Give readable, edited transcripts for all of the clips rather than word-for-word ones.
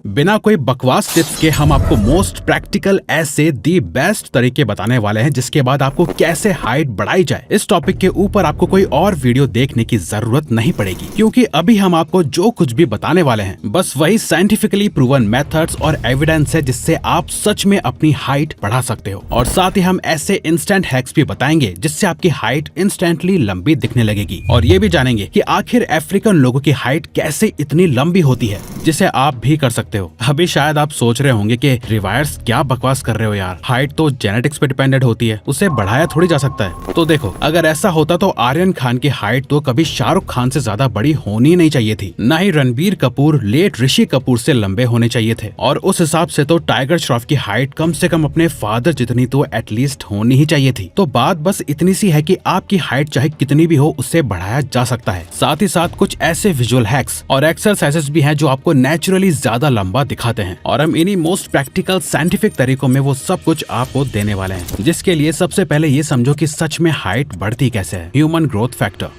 बिना कोई बकवास टिप्स के हम आपको मोस्ट प्रैक्टिकल ऐसे दी बेस्ट तरीके बताने वाले हैं जिसके बाद आपको कैसे हाइट बढ़ाई जाए। इस टॉपिक के ऊपर आपको कोई और वीडियो देखने की जरूरत नहीं पड़ेगी, क्योंकि अभी हम आपको जो कुछ भी बताने वाले हैं बस वही साइंटिफिकली प्रूवन मेथड्स और एविडेंस है जिससे आप सच में अपनी हाइट बढ़ा सकते हो। और साथ ही हम ऐसे इंस्टेंट हैक्स भी बताएंगे जिससे आपकी हाइट इंस्टेंटली लंबी दिखने लगेगी। और ये भी जानेंगे कि आखिर अफ्रीकन लोगों की हाइट कैसे इतनी लंबी होती है, जिसे आप भी कर सकते हो। अभी शायद आप सोच रहे होंगे कि रिवायर्स क्या बकवास कर रहे हो यार, हाइट तो जेनेटिक्स पे डिपेंडेंट होती है, उसे बढ़ाया थोड़ी जा सकता है। तो देखो, अगर ऐसा होता तो आर्यन खान की हाइट तो कभी शाहरुख खान से ज्यादा बड़ी होनी नहीं चाहिए थी, न ही रणबीर कपूर लेट ऋषि कपूर से लंबे होने चाहिए थे। और उस हिसाब से तो टाइगर श्रॉफ की हाइट कम से कम अपने फादर जितनी तो एटलीस्ट होनी ही चाहिए थी। तो बात बस इतनी सी है कि आपकी हाइट चाहे कितनी भी हो उससे बढ़ाया जा सकता है। साथ ही साथ कुछ ऐसे विजुअल हैक्स और एक्सरसाइजेस भी हैं जो आपको नेचुरली ज्यादा लंबा दिखाते हैं, और हम इन्हीं मोस्ट प्रैक्टिकल साइंटिफिक तरीकों में वो सब कुछ आपको देने वाले हैं। जिसके लिए सबसे पहले ये समझो कि सच में हाइट बढ़ती कैसे है। ह्यूमन ग्रोथ फैक्टर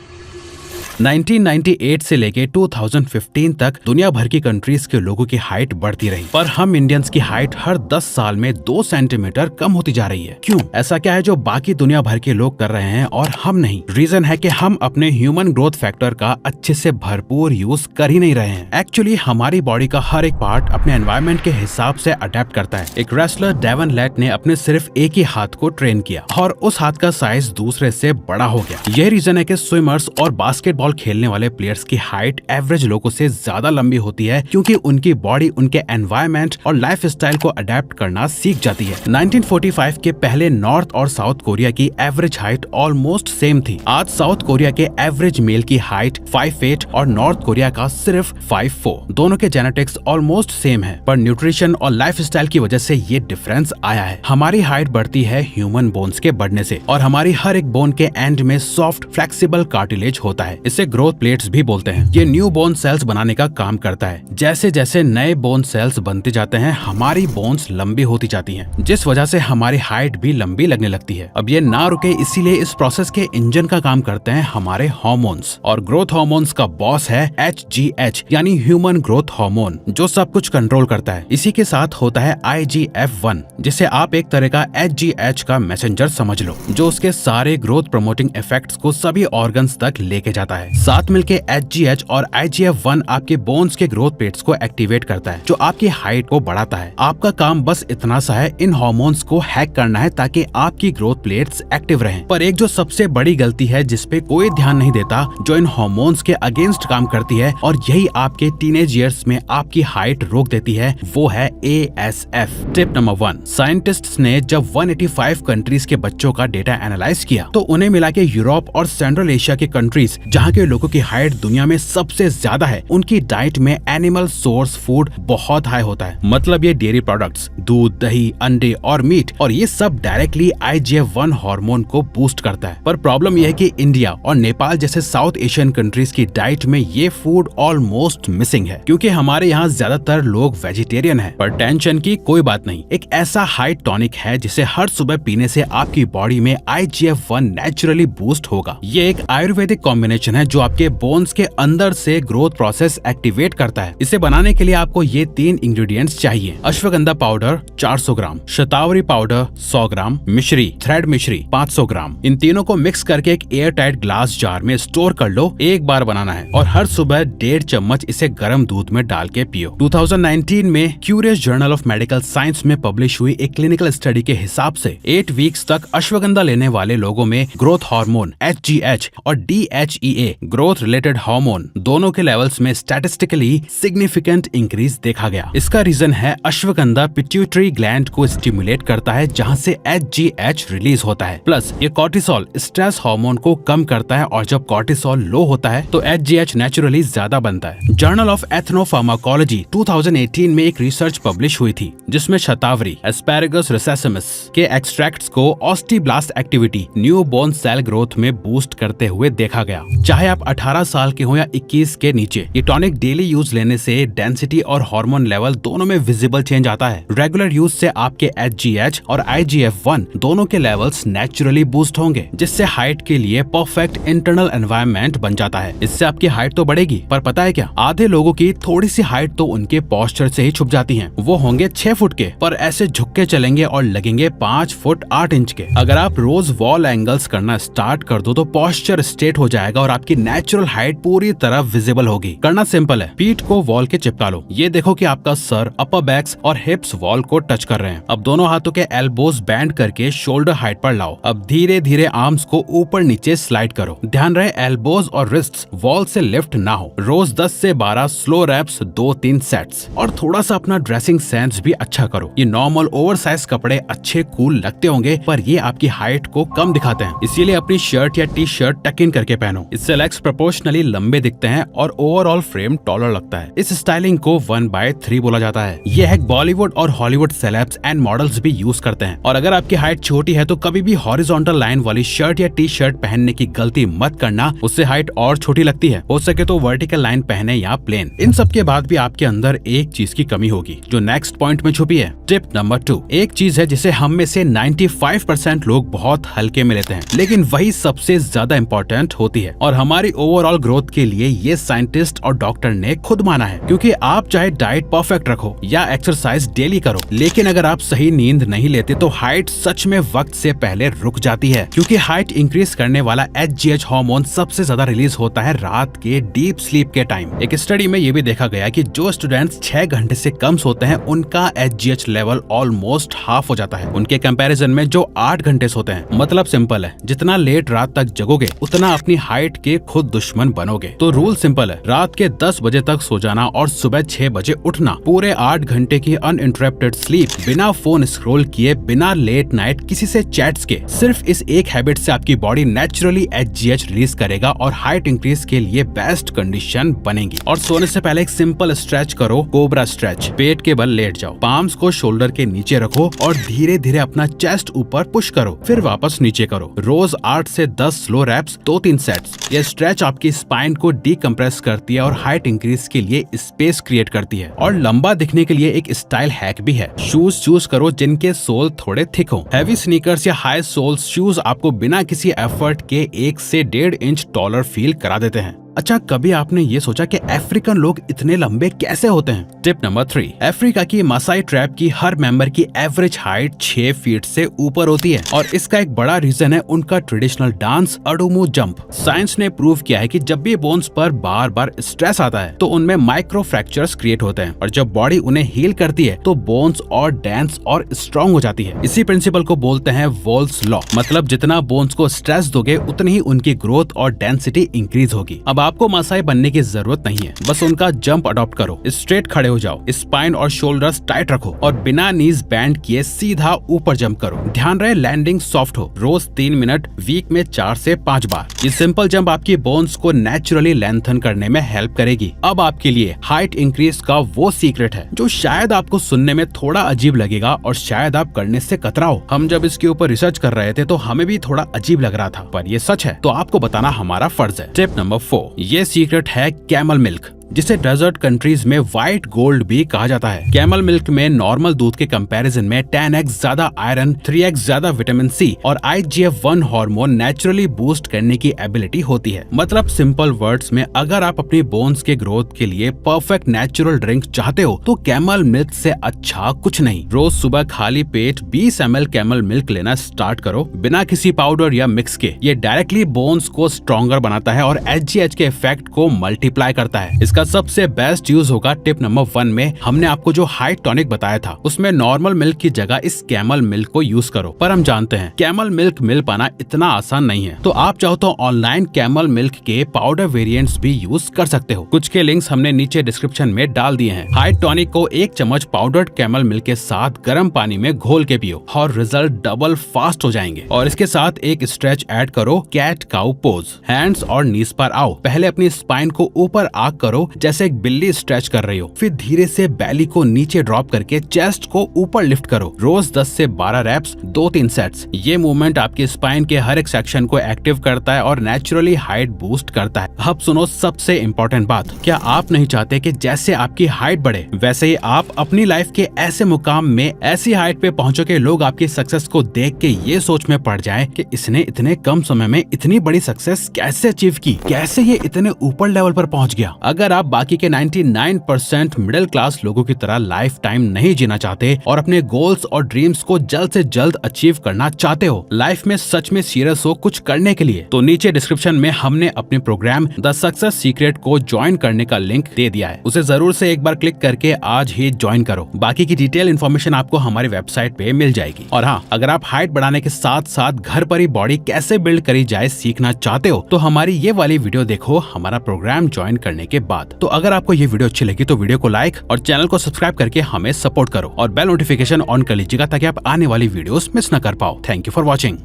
1998 से लेके 2015 तक दुनिया भर की कंट्रीज के लोगों की हाइट बढ़ती रही, पर हम इंडियंस की हाइट हर 10 साल में 2 सेंटीमीटर कम होती जा रही है। क्यों? ऐसा क्या है जो बाकी दुनिया भर के लोग कर रहे हैं और हम नहीं? रीजन है कि हम अपने ह्यूमन ग्रोथ फैक्टर का अच्छे से भरपूर यूज कर ही नहीं रहे हैं। एक्चुअली हमारी बॉडी का हर एक पार्ट अपने एनवायरमेंट के हिसाब से अडेप्ट करता है। एक रेसलर डेवन लेट ने अपने सिर्फ एक ही हाथ को ट्रेन किया और उस हाथ का साइज दूसरे से बड़ा हो गया। यही रीजन है कि स्विमर्स और बास्केटबॉल खेलने वाले प्लेयर्स की हाइट एवरेज लोगों से ज्यादा लंबी होती है, क्योंकि उनकी बॉडी उनके एनवायरमेंट और लाइफ स्टाइल को अडेप्ट करना सीख जाती है। 1945 के पहले नॉर्थ और साउथ कोरिया की एवरेज हाइट ऑलमोस्ट सेम थी। आज साउथ कोरिया के एवरेज मेल की हाइट 5'8" और नॉर्थ कोरिया का सिर्फ 5'4". दोनों के जेनेटिक्स ऑलमोस्ट सेम है, पर न्यूट्रिशन और लाइफ स्टाइल की वजह से ये डिफरेंस आया है। हमारी हाइट बढ़ती है ह्यूमन बोन्स के बढ़ने से, और हमारी हर एक बोन के एंड में सॉफ्ट फ्लेक्सिबल कार्टिलेज होता है। इसे ग्रोथ प्लेट्स भी बोलते हैं। ये न्यू बोन सेल्स बनाने का काम करता है। जैसे जैसे नए बोन सेल्स बनते जाते हैं हमारी बोन्स लंबी होती जाती हैं, जिस वजह से हमारी हाइट भी लंबी लगने लगती है। अब ये ना रुके, इसीलिए इस प्रोसेस के इंजन का काम करते हैं हमारे हार्मोन्स, और ग्रोथ हार्मोन्स का बॉस है HGH यानी ह्यूमन ग्रोथ हार्मोन, जो सब कुछ कंट्रोल करता है। इसी के साथ होता है IGF-1, जिसे आप एक तरह का HGH का मैसेंजर समझ लो, जो उसके सारे ग्रोथ प्रमोटिंग इफेक्ट्स को सभी ऑर्गन्स तक लेके जाता है। साथ मिलके HGH और IGF-1 आपके बोन्स के ग्रोथ प्लेट्स को एक्टिवेट करता है, जो आपकी हाइट को बढ़ाता है। आपका काम बस इतना सा है, इन हार्मोन्स को हैक करना है ताकि आपकी ग्रोथ प्लेट्स एक्टिव रहें। पर एक जो सबसे बड़ी गलती है जिसपे कोई ध्यान नहीं देता, जो इन हार्मोन्स के अगेंस्ट काम करती है और यही आपके टीनेज ईयर्स में आपकी हाइट रोक देती है, वो है ASF। टिप नंबर 1, साइंटिस्ट्स ने जब 185 कंट्रीज के बच्चों का डेटा एनालाइज किया तो उन्हें मिला कि यूरोप और सेंट्रल एशिया के कंट्रीज जहाँ के लोगों की हाइट दुनिया में सबसे ज्यादा है, उनकी डाइट में एनिमल सोर्स फूड बहुत हाई होता है। मतलब ये डेयरी प्रोडक्ट्स, दूध, दही, अंडे और मीट, और ये सब डायरेक्टली IGF-1 हार्मोन को बूस्ट करता है। पर प्रॉब्लम यह है कि इंडिया और नेपाल जैसे साउथ एशियन कंट्रीज की डाइट में ये फूड ऑलमोस्ट मिसिंग है, क्योंकि हमारे यहाँ ज्यादातर लोग वेजिटेरियन है। पर टेंशन की कोई बात नहीं, एक ऐसा हाइट टॉनिक है जिसे हर सुबह पीने से आपकी बॉडी में IGF-1 नेचुरली बूस्ट होगा। ये एक आयुर्वेदिक कॉम्बिनेशन है जो आपके बोन्स के अंदर से ग्रोथ प्रोसेस एक्टिवेट करता है। इसे बनाने के लिए आपको ये 3 इंग्रेडिएंट्स चाहिए: अश्वगंधा पाउडर 400 ग्राम, शतावरी पाउडर 100 ग्राम, मिश्री, थ्रेड मिश्री 500 ग्राम। इन तीनों को मिक्स करके एक एयर टाइट ग्लास जार में स्टोर कर लो। एक बार बनाना है और हर सुबह 1.5 चम्मच इसे गर्म दूध में डाल के पियो। 2019 में curious journal of medical science में पब्लिश हुई एक क्लिनिकल स्टडी के हिसाब से 8 वीक्स तक अश्वगंधा लेने वाले लोगों में ग्रोथ हार्मोन HGH और DHEA ग्रोथ रिलेटेड हार्मोन दोनों के लेवल्स में स्टैटिस्टिकली सिग्निफिकेंट इंक्रीज देखा गया। इसका रीजन है अश्वगंधा पिट्यूटरी ग्लैंड को स्टिमुलेट करता है, जहां से HGH रिलीज होता है। प्लस ये कॉर्टिसोल स्ट्रेस हार्मोन को कम करता है, और जब कॉर्टिसोल लो होता है तो HGH नेचुरली ज्यादा बनता है। जर्नल ऑफ एथनोफार्माकोलॉजी 2018 में एक रिसर्च पब्लिश हुई थी, जिसमें शतावरी एस्पैरागस रिसेसिमस के एक्सट्रैक्ट्स को osteoblast activity new bone cell growth में बूस्ट करते हुए देखा गया। चाहे आप 18 साल के हो या 21 के नीचे। ये टॉनिक डेली यूज लेने से डेंसिटी और हार्मोन लेवल दोनों में विजिबल चेंज आता है। रेगुलर यूज से आपके HGH और IGF-1 दोनों के लेवल्स नेचुरली बूस्ट होंगे, जिससे हाइट के लिए परफेक्ट इंटरनल एनवायरनमेंट बन जाता है। इससे आपकी हाइट तो बढ़ेगी, पर पता है क्या, आधे लोगों की थोड़ी सी हाइट तो उनके पोस्चर से ही छुप जाती है। वो होंगे 6 फुट के, पर ऐसे झुक के चलेंगे और लगेंगे 5 फुट 8 इंच के। अगर आप रोज वॉल एंगल्स करना स्टार्ट कर दो तो पोस्चर स्ट्रेट हो जाएगा और आपकी नेचुरल हाइट पूरी तरह विजिबल होगी। करना सिंपल है, पीठ को वॉल के चिपका लो। ये देखो कि आपका सर, अपर बैक्स और हिप्स वॉल को टच कर रहे हैं। अब दोनों हाथों के एल्बोज बैंड करके शोल्डर हाइट पर लाओ। अब धीरे धीरे आर्म्स को ऊपर नीचे स्लाइड करो। ध्यान रहे एल्बोज और रिस्ट्स वॉल से लिफ्ट ना हो। रोज 10 से 12 स्लो रैप्स, 2-3 सेट्स। और थोड़ा सा अपना ड्रेसिंग सेंस भी अच्छा करो। ये नॉर्मल ओवरसाइज कपड़े अच्छे कूल लगते होंगे, पर ये आपकी हाइट को कम दिखाते हैं, इसीलिए अपनी शर्ट या टी शर्ट टक इन करके पहनो। इससे लेग्स प्रोपोर्शनली लंबे दिखते हैं और ओवरऑल फ्रेम टॉलर लगता है। इस स्टाइलिंग को 1/3 बोला जाता है। ये हैक बॉलीवुड और हॉलीवुड सेलेब्स एंड मॉडल्स भी यूज करते हैं। और अगर आपकी हाइट छोटी है तो कभी भी हॉरिजॉन्टल लाइन वाली शर्ट या टी शर्ट पहनने की गलती मत करना, उससे हाइट और छोटी लगती है। हो सके तो वर्टिकल लाइन पहने या प्लेन। इन सब के बाद भी आपके अंदर एक चीज की कमी होगी, जो नेक्स्ट पॉइंट में छुपी है। टिप नंबर 2, एक चीज है जिसे हम में से 95% लोग बहुत हल्के में लेते हैं, लेकिन वही सबसे ज्यादा इंपॉर्टेंट होती है। और हमारी ओवरऑल ग्रोथ के लिए ये साइंटिस्ट और डॉक्टर ने खुद माना है। क्योंकि आप चाहे डाइट परफेक्ट रखो या एक्सरसाइज डेली करो, लेकिन अगर आप सही नींद नहीं लेते तो हाइट सच में वक्त से पहले रुक जाती है। क्योंकि हाइट इंक्रीज करने वाला HGH हार्मोन सबसे ज्यादा रिलीज होता है रात के डीप स्लीप के टाइम। एक स्टडी में ये भी देखा गया कि जो स्टूडेंट्स 6 घंटे से कम सोते हैं उनका HGH लेवल ऑलमोस्ट हाफ हो जाता है उनके कंपैरिजन में जो 8 घंटे सोते हैं। मतलब सिंपल है, जितना लेट रात तक जगोगे उतना अपनी हाइट के खुद दुश्मन बनोगे। तो रूल सिंपल है, रात के 10 बजे तक सो जाना और सुबह 6 बजे उठना। पूरे 8 घंटे की अनइंटरप्टेड स्लीप, बिना फोन स्क्रॉल किए, बिना लेट नाइट किसी से चैट्स के। सिर्फ इस एक हैबिट से आपकी बॉडी नेचुरली HGH रिलीज करेगा और हाइट इंक्रीज के लिए बेस्ट कंडीशन बनेगी। और सोने से पहले एक सिंपल स्ट्रेच करो, कोबरा स्ट्रेच। पेट के बल लेट जाओ, पाम्स को शोल्डर के नीचे रखो और धीरे धीरे अपना चेस्ट ऊपर पुश करो, फिर वापस नीचे करो। रोज 8 से 10 स्लो रैप्स, 2-3 सेट्स। ये स्ट्रेच आपकी स्पाइन को डीकम्प्रेस करती है और हाइट इंक्रीज के लिए स्पेस क्रिएट करती है। और लंबा दिखने के लिए एक स्टाइल हैक भी है, शूज चूज करो जिनके सोल थोड़े थिक हो। हैवी स्नीकर्स या हाई सोल्स शूज आपको बिना किसी एफर्ट के 1 से 1.5 इंच टॉलर फील करा देते हैं। अच्छा, कभी आपने ये सोचा कि अफ्रीकन लोग इतने लंबे कैसे होते हैं? टिप नंबर 3, अफ्रीका की मासाई ट्राइब की हर मेंबर की एवरेज हाइट 6 फीट से ऊपर होती है और इसका एक बड़ा रीजन है उनका ट्रेडिशनल डांस अडुमू जंप। साइंस ने प्रूव किया है कि जब भी बोन्स पर बार बार स्ट्रेस आता है तो उनमें माइक्रो फ्रैक्चर्स क्रिएट होते हैं और जब बॉडी उन्हें हील करती है तो बोन्स और डेंस और स्ट्रॉन्ग हो जाती है। इसी प्रिंसिपल को बोलते हैं वॉल्स लॉ। मतलब जितना बोन्स को स्ट्रेस दोगे उतनी ही उनकी ग्रोथ और डेंसिटी इंक्रीज होगी। अब आपको मासाई बनने की जरूरत नहीं है, बस उनका जंप अडॉप्ट करो। स्ट्रेट खड़े हो जाओ, स्पाइन और शोल्डर्स टाइट रखो और बिना नीज बैंड किए सीधा ऊपर जंप करो। ध्यान रहे लैंडिंग सॉफ्ट हो। रोज 3 मिनट, वीक में 4 से 5 बार। ये सिंपल जंप आपकी बोन्स को नेचुरली लेंथन करने में हेल्प करेगी। अब आपके लिए हाइट इंक्रीज का वो सीक्रेट है जो शायद आपको सुनने में थोड़ा अजीब लगेगा और शायद आप करने से कतराओ। हम जब इसके ऊपर रिसर्च कर रहे थे तो हमें भी थोड़ा अजीब लग रहा था, पर ये सच है तो आपको बताना हमारा फर्ज है। टिप नंबर 4, ये सीक्रेट है कैमल मिल्क, जिसे डेजर्ट कंट्रीज में व्हाइट गोल्ड भी कहा जाता है। कैमल मिल्क में नॉर्मल दूध के कंपैरिजन में 10x ज्यादा आयरन, 3x ज्यादा विटामिन सी और IGF-1 हार्मोन नेचुरली बूस्ट करने की एबिलिटी होती है। मतलब सिंपल वर्ड्स में, अगर आप अपनी बोन्स के ग्रोथ के लिए परफेक्ट नेचुरल ड्रिंक चाहते हो तो कैमल मिल्क से अच्छा कुछ नहीं। रोज सुबह खाली पेट 20 ml कैमल मिल्क लेना स्टार्ट करो, बिना किसी पाउडर या मिक्स के। ये डायरेक्टली बोन्स को स्ट्रॉन्गर बनाता है और HGH के इफेक्ट को मल्टीप्लाई करता है। इसका सबसे बेस्ट यूज होगा टिप नंबर 1 में हमने आपको जो हाइट टॉनिक बताया था उसमें नॉर्मल मिल्क की जगह इस कैमल मिल्क को यूज करो। पर हम जानते हैं कैमल मिल्क मिल पाना इतना आसान नहीं है, तो आप चाहो तो ऑनलाइन कैमल मिल्क के पाउडर वेरिएंट्स भी यूज कर सकते हो। कुछ के लिंक्स हमने नीचे डिस्क्रिप्शन में डाल दिए हैं। हाइट टॉनिक को 1 चम्मच पाउडर्ड कैमल मिल्क के साथ गर्म पानी में घोल के पियो और रिजल्ट डबल फास्ट हो जाएंगे। और इसके साथ एक स्ट्रेच ऐड करो, कैट काउ पोज। हैंड्स और नीज पर आओ। पहले अपनी स्पाइन को ऊपर आग करो, करो जैसे एक बिल्ली स्ट्रेच कर रही हो। फिर धीरे से बैली को नीचे ड्रॉप करके चेस्ट को ऊपर लिफ्ट करो। रोज 10 से 12 रेप्स, 2-3 सेट्स। ये मूवमेंट आपके स्पाइन के हर एक सेक्शन को एक्टिव करता है और नेचुरली हाइट बूस्ट करता है। अब सुनो सबसे इम्पोर्टेंट बात, क्या आप नहीं चाहते कि जैसे आपकी हाइट बढ़े वैसे ही आप अपनी लाइफ के ऐसे मुकाम में, ऐसी हाइट पे पहुंचो कि लोग आपकी सक्सेस को देख के ये सोच में पड़ जाए कि इसने इतने कम समय में इतनी बड़ी सक्सेस कैसे अचीव की, कैसे ये इतने ऊपर लेवल पर पहुंच गया। अगर आप बाकी के 99% मिडिल क्लास लोगों की तरह लाइफ टाइम नहीं जीना चाहते और अपने गोल्स और ड्रीम्स को जल्द से जल्द अचीव करना चाहते हो, लाइफ में सच में सीरियस हो कुछ करने के लिए, तो नीचे डिस्क्रिप्शन में हमने अपने प्रोग्राम द सक्सेस सीक्रेट को ज्वाइन करने का लिंक दे दिया है। उसे जरूर से एक बार क्लिक करके आज ही ज्वाइन करो। बाकी की डिटेल इन्फॉर्मेशन आपको हमारी वेबसाइट पे मिल जाएगी। और हाँ, अगर आप हाइट बढ़ाने के साथ साथ घर पर ही बॉडी कैसे बिल्ड करी जाए सीखना चाहते हो तो हमारी ये वाली वीडियो देखो हमारा प्रोग्राम ज्वाइन करने के बाद। तो अगर आपको ये वीडियो अच्छी लगी तो वीडियो को लाइक और चैनल को सब्सक्राइब करके हमें सपोर्ट करो और बेल नोटिफिकेशन ऑन कर लीजिएगा ताकि आप आने वाली वीडियोस मिस न कर पाओ। Thank you for watching.